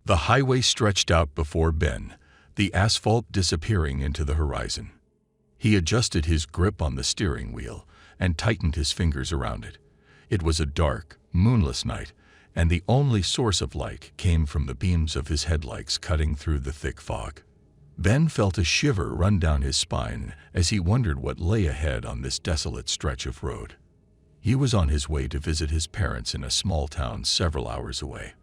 The highway stretched out before Ben, the asphalt disappearing into the horizon. He adjusted his grip on the steering wheel and tightened his fingers around it. It was a dark, moonless night, and the only source of light came from the beams of his headlights cutting through the thick fog. Ben felt a shiver run down his spine as he wondered what lay ahead on this desolate stretch of road. He was on his way to visit his parents in a small town several hours away.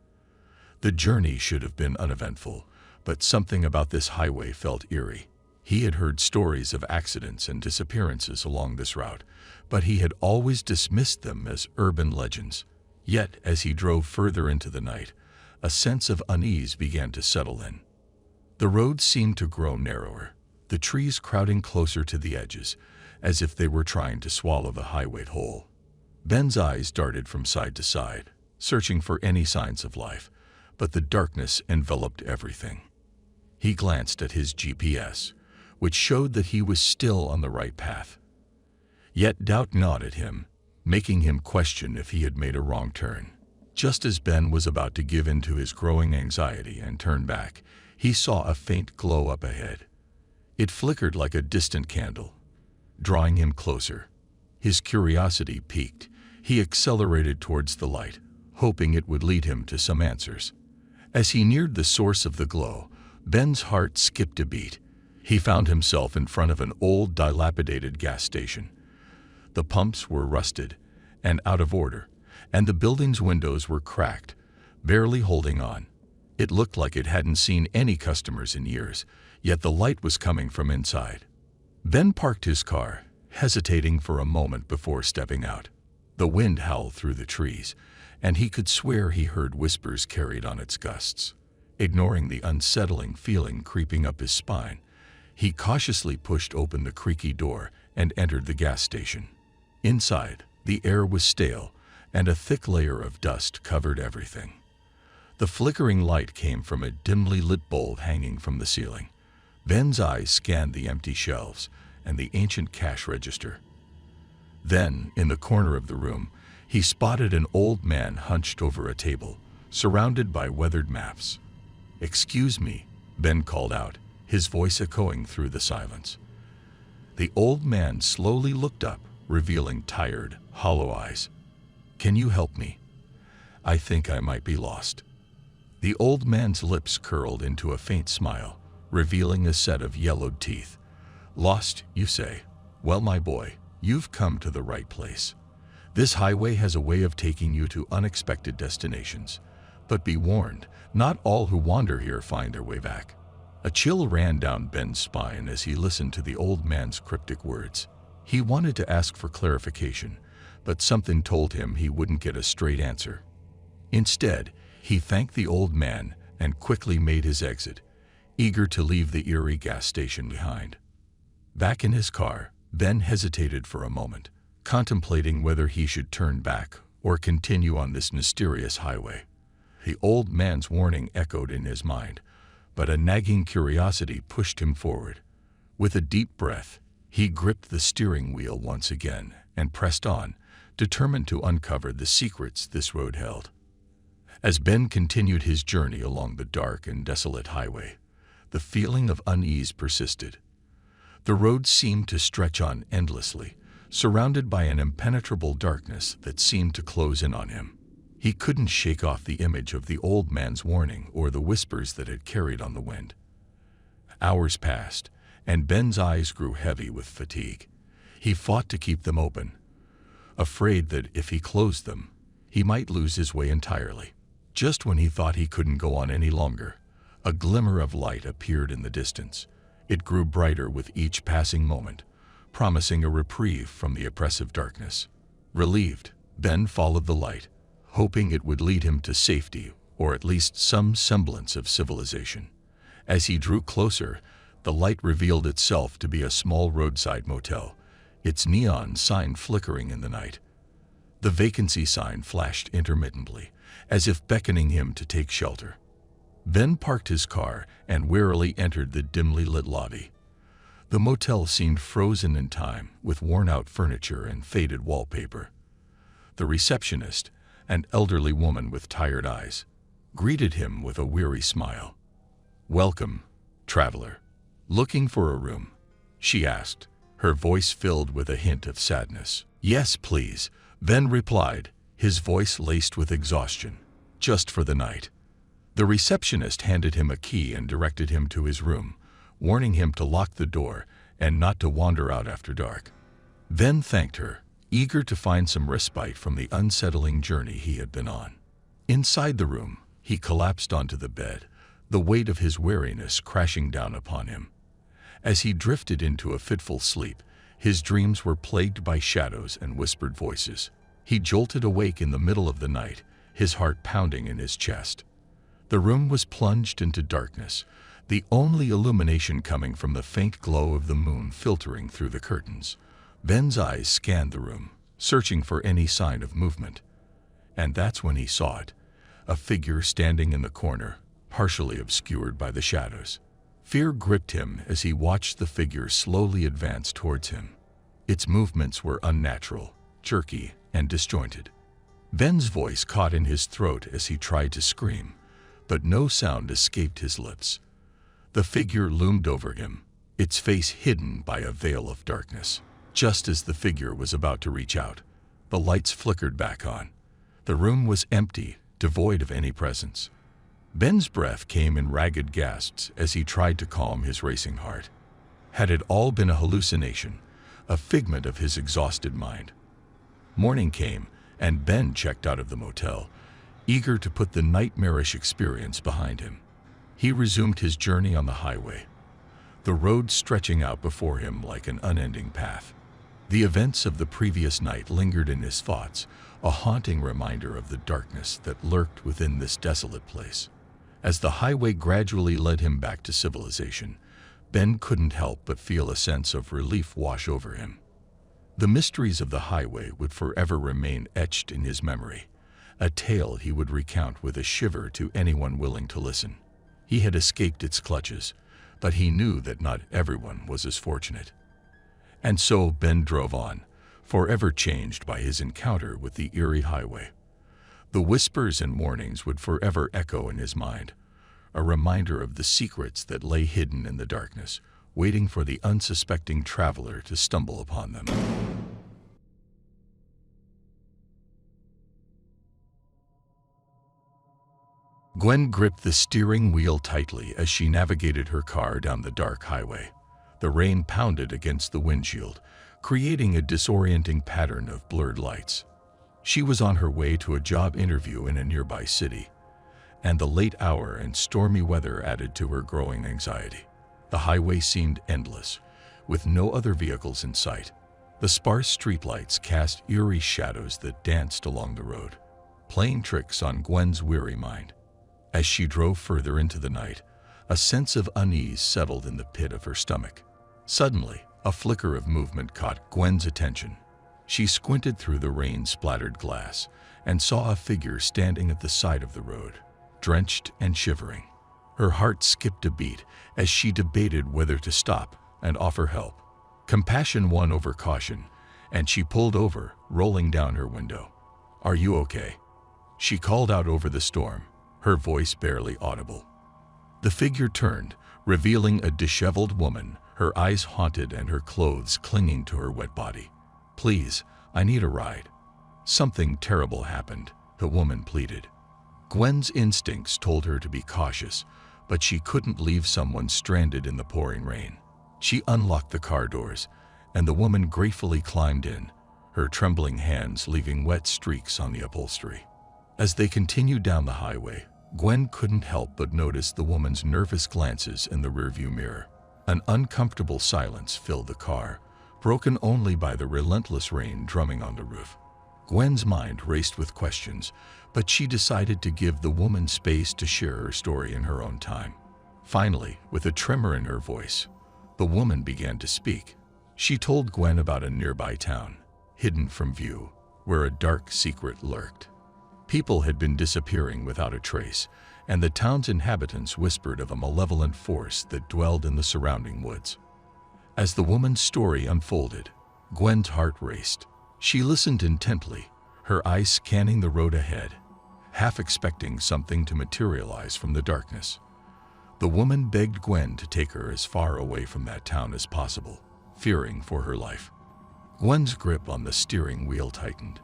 The journey should have been uneventful, but something about this highway felt eerie. He had heard stories of accidents and disappearances along this route, but he had always dismissed them as urban legends. Yet, as he drove further into the night, a sense of unease began to settle in. The road seemed to grow narrower, the trees crowding closer to the edges, as if they were trying to swallow the highway whole. Ben's eyes darted from side to side, searching for any signs of life, but the darkness enveloped everything. He glanced at his GPS, which showed that he was still on the right path. Yet doubt gnawed at him, making him question if he had made a wrong turn. Just as Ben was about to give in to his growing anxiety and turn back, he saw a faint glow up ahead. It flickered like a distant candle, drawing him closer. His curiosity piqued. He accelerated towards the light, hoping it would lead him to some answers. As he neared the source of the glow, Ben's heart skipped a beat. He found himself in front of an old, dilapidated gas station. The pumps were rusted and out of order, and the building's windows were cracked, barely holding on. It looked like it hadn't seen any customers in years, yet the light was coming from inside. Ben parked his car, hesitating for a moment before stepping out. The wind howled through the trees, and he could swear he heard whispers carried on its gusts. Ignoring the unsettling feeling creeping up his spine, he cautiously pushed open the creaky door and entered the gas station. Inside, the air was stale, and a thick layer of dust covered everything. The flickering light came from a dimly lit bulb hanging from the ceiling. Ben's eyes scanned the empty shelves and the ancient cash register. Then, in the corner of the room, he spotted an old man hunched over a table, surrounded by weathered maps. "Excuse me," Ben called out, his voice echoing through the silence. The old man slowly looked up, revealing tired, hollow eyes. "Can you help me? I think I might be lost." The old man's lips curled into a faint smile, revealing a set of yellowed teeth. "Lost, you say? Well, my boy, you've come to the right place. This highway has a way of taking you to unexpected destinations. But be warned, not all who wander here find their way back." A chill ran down Ben's spine as he listened to the old man's cryptic words. He wanted to ask for clarification, but something told him he wouldn't get a straight answer. Instead, he thanked the old man and quickly made his exit, eager to leave the eerie gas station behind. Back in his car, Ben hesitated for a moment, contemplating whether he should turn back or continue on this mysterious highway. The old man's warning echoed in his mind, but a nagging curiosity pushed him forward. With a deep breath, he gripped the steering wheel once again and pressed on, determined to uncover the secrets this road held. As Ben continued his journey along the dark and desolate highway, the feeling of unease persisted. The road seemed to stretch on endlessly, surrounded by an impenetrable darkness that seemed to close in on him. He couldn't shake off the image of the old man's warning or the whispers that had carried on the wind. Hours passed, and Ben's eyes grew heavy with fatigue. He fought to keep them open, afraid that if he closed them, he might lose his way entirely. Just when he thought he couldn't go on any longer, a glimmer of light appeared in the distance. It grew brighter with each passing moment, promising a reprieve from the oppressive darkness. Relieved, Ben followed the light, hoping it would lead him to safety or at least some semblance of civilization. As he drew closer, the light revealed itself to be a small roadside motel, its neon sign flickering in the night. The vacancy sign flashed intermittently, as if beckoning him to take shelter. Ben parked his car and wearily entered the dimly lit lobby. The motel seemed frozen in time, with worn-out furniture and faded wallpaper. The receptionist, an elderly woman with tired eyes, greeted him with a weary smile. "Welcome, traveler. Looking for a room?" she asked, her voice filled with a hint of sadness. "Yes, please," Ben replied, his voice laced with exhaustion. "Just for the night." The receptionist handed him a key and directed him to his room, warning him to lock the door and not to wander out after dark. Ben thanked her, eager to find some respite from the unsettling journey he had been on. Inside the room, he collapsed onto the bed, the weight of his weariness crashing down upon him. As he drifted into a fitful sleep, his dreams were plagued by shadows and whispered voices. He jolted awake in the middle of the night, his heart pounding in his chest. The room was plunged into darkness, the only illumination coming from the faint glow of the moon filtering through the curtains. Ben's eyes scanned the room, searching for any sign of movement. And that's when he saw it, a figure standing in the corner, partially obscured by the shadows. Fear gripped him as he watched the figure slowly advance towards him. Its movements were unnatural, jerky, and disjointed. Ben's voice caught in his throat as he tried to scream, but no sound escaped his lips. The figure loomed over him, its face hidden by a veil of darkness. Just as the figure was about to reach out, the lights flickered back on. The room was empty, devoid of any presence. Ben's breath came in ragged gasps as he tried to calm his racing heart. Had it all been a hallucination, a figment of his exhausted mind? Morning came, and Ben checked out of the motel, eager to put the nightmarish experience behind him. He resumed his journey on the highway, the road stretching out before him like an unending path. The events of the previous night lingered in his thoughts, a haunting reminder of the darkness that lurked within this desolate place. As the highway gradually led him back to civilization, Ben couldn't help but feel a sense of relief wash over him. The mysteries of the highway would forever remain etched in his memory, a tale he would recount with a shiver to anyone willing to listen. He had escaped its clutches, but he knew that not everyone was as fortunate. And so Ben drove on, forever changed by his encounter with the eerie highway. The whispers and warnings would forever echo in his mind, a reminder of the secrets that lay hidden in the darkness, waiting for the unsuspecting traveler to stumble upon them. Gwen gripped the steering wheel tightly as she navigated her car down the dark highway. The rain pounded against the windshield, creating a disorienting pattern of blurred lights. She was on her way to a job interview in a nearby city, and the late hour and stormy weather added to her growing anxiety. The highway seemed endless, with no other vehicles in sight. The sparse streetlights cast eerie shadows that danced along the road, playing tricks on Gwen's weary mind. As she drove further into the night, a sense of unease settled in the pit of her stomach. Suddenly, a flicker of movement caught Gwen's attention. She squinted through the rain-splattered glass and saw a figure standing at the side of the road, drenched and shivering. Her heart skipped a beat as she debated whether to stop and offer help. Compassion won over caution, and she pulled over, rolling down her window. "Are you okay?" she called out over the storm, her voice barely audible. The figure turned, revealing a disheveled woman, her eyes haunted and her clothes clinging to her wet body. "Please, I need a ride." "Something terrible happened," the woman pleaded. Gwen's instincts told her to be cautious, but she couldn't leave someone stranded in the pouring rain. She unlocked the car doors, and the woman gratefully climbed in, her trembling hands leaving wet streaks on the upholstery. As they continued down the highway, Gwen couldn't help but notice the woman's nervous glances in the rearview mirror. An uncomfortable silence filled the car, broken only by the relentless rain drumming on the roof. Gwen's mind raced with questions, but she decided to give the woman space to share her story in her own time. Finally, with a tremor in her voice, the woman began to speak. She told Gwen about a nearby town, hidden from view, where a dark secret lurked. People had been disappearing without a trace, and the town's inhabitants whispered of a malevolent force that dwelled in the surrounding woods. As the woman's story unfolded, Gwen's heart raced. She listened intently, her eyes scanning the road ahead. half expecting something to materialize from the darkness. The woman begged Gwen to take her as far away from that town as possible, fearing for her life. Gwen's grip on the steering wheel tightened.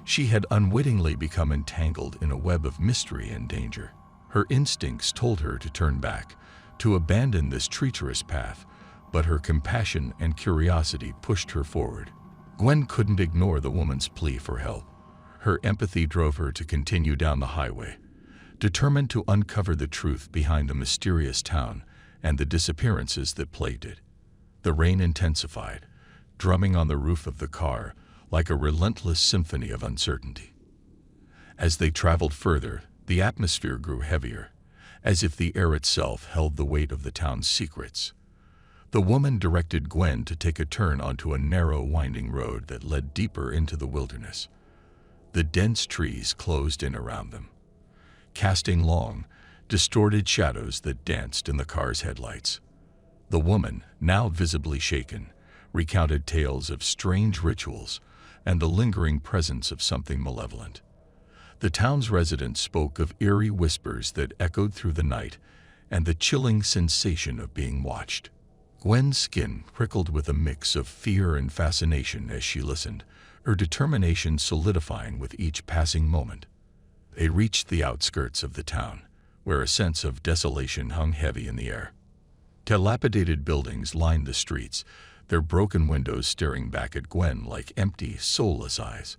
She had unwittingly become entangled in a web of mystery and danger. Her instincts told her to turn back, to abandon this treacherous path, but her compassion and curiosity pushed her forward. Gwen couldn't ignore the woman's plea for help. Her empathy drove her to continue down the highway, determined to uncover the truth behind the mysterious town and the disappearances that plagued it. The rain intensified, drumming on the roof of the car like a relentless symphony of uncertainty. As they traveled further, the atmosphere grew heavier, as if the air itself held the weight of the town's secrets. The woman directed Gwen to take a turn onto a narrow, winding road that led deeper into the wilderness. The dense trees closed in around them, casting long, distorted shadows that danced in the car's headlights. The woman, now visibly shaken, recounted tales of strange rituals and the lingering presence of something malevolent. The town's residents spoke of eerie whispers that echoed through the night and the chilling sensation of being watched. Gwen's skin prickled with a mix of fear and fascination as she listened, her determination solidifying with each passing moment. They reached the outskirts of the town, where a sense of desolation hung heavy in the air. Dilapidated buildings lined the streets, their broken windows staring back at Gwen like empty, soulless eyes.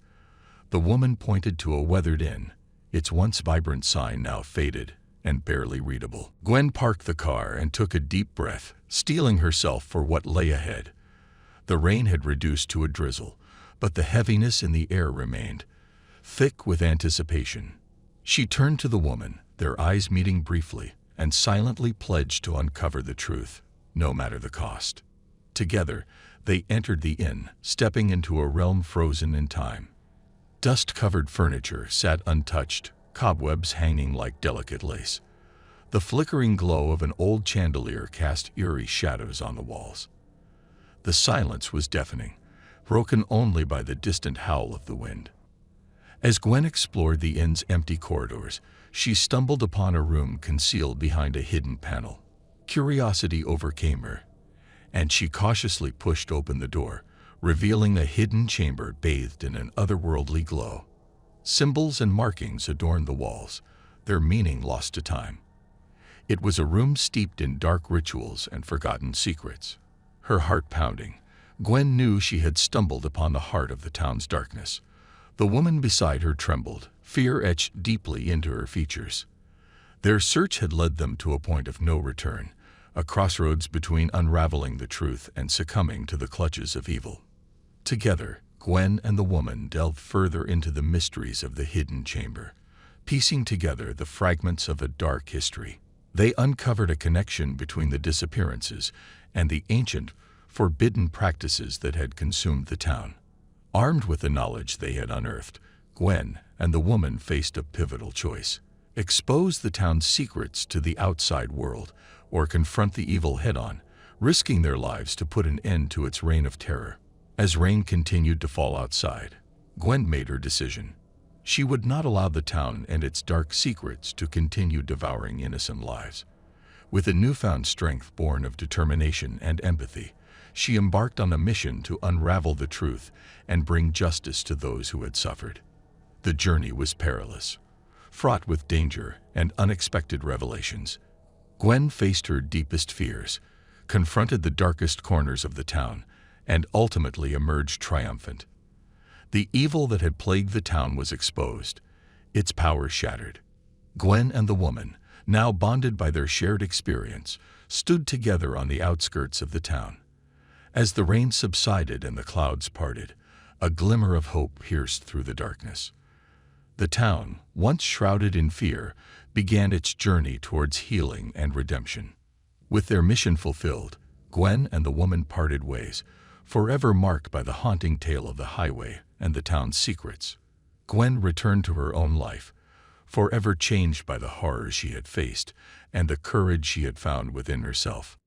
The woman pointed to a weathered inn, its once vibrant sign now faded and barely readable. Gwen parked the car and took a deep breath, steeling herself for what lay ahead. The rain had reduced to a drizzle, but the heaviness in the air remained, thick with anticipation. She turned to the woman, their eyes meeting briefly, and silently pledged to uncover the truth, no matter the cost. Together, they entered the inn, stepping into a realm frozen in time. Dust-covered furniture sat untouched, cobwebs hanging like delicate lace. The flickering glow of an old chandelier cast eerie shadows on the walls. The silence was deafening, broken only by the distant howl of the wind. As Gwen explored the inn's empty corridors, she stumbled upon a room concealed behind a hidden panel. Curiosity overcame her, and she cautiously pushed open the door, revealing a hidden chamber bathed in an otherworldly glow. Symbols and markings adorned the walls, their meaning lost to time. It was a room steeped in dark rituals and forgotten secrets. Her heart pounding, Gwen knew she had stumbled upon the heart of the town's darkness. The woman beside her trembled, fear etched deeply into her features. Their search had led them to a point of no return, a crossroads between unraveling the truth and succumbing to the clutches of evil. Together, Gwen and the woman delved further into the mysteries of the hidden chamber, piecing together the fragments of a dark history. They uncovered a connection between the disappearances and the ancient, forbidden practices that had consumed the town. Armed with the knowledge they had unearthed, Gwen and the woman faced a pivotal choice: expose the town's secrets to the outside world, or confront the evil head-on, risking their lives to put an end to its reign of terror. As rain continued to fall outside, Gwen made her decision. She would not allow the town and its dark secrets to continue devouring innocent lives. With a newfound strength born of determination and empathy, she embarked on a mission to unravel the truth and bring justice to those who had suffered. The journey was perilous, fraught with danger and unexpected revelations. Gwen faced her deepest fears, confronted the darkest corners of the town, and ultimately emerged triumphant. The evil that had plagued the town was exposed, its power shattered. Gwen and the woman, now bonded by their shared experience, stood together on the outskirts of the town. As the rain subsided and the clouds parted, a glimmer of hope pierced through the darkness. The town, once shrouded in fear, began its journey towards healing and redemption. With their mission fulfilled, Gwen and the woman parted ways, forever marked by the haunting tale of the highway and the town's secrets. Gwen returned to her own life, forever changed by the horrors she had faced and the courage she had found within herself.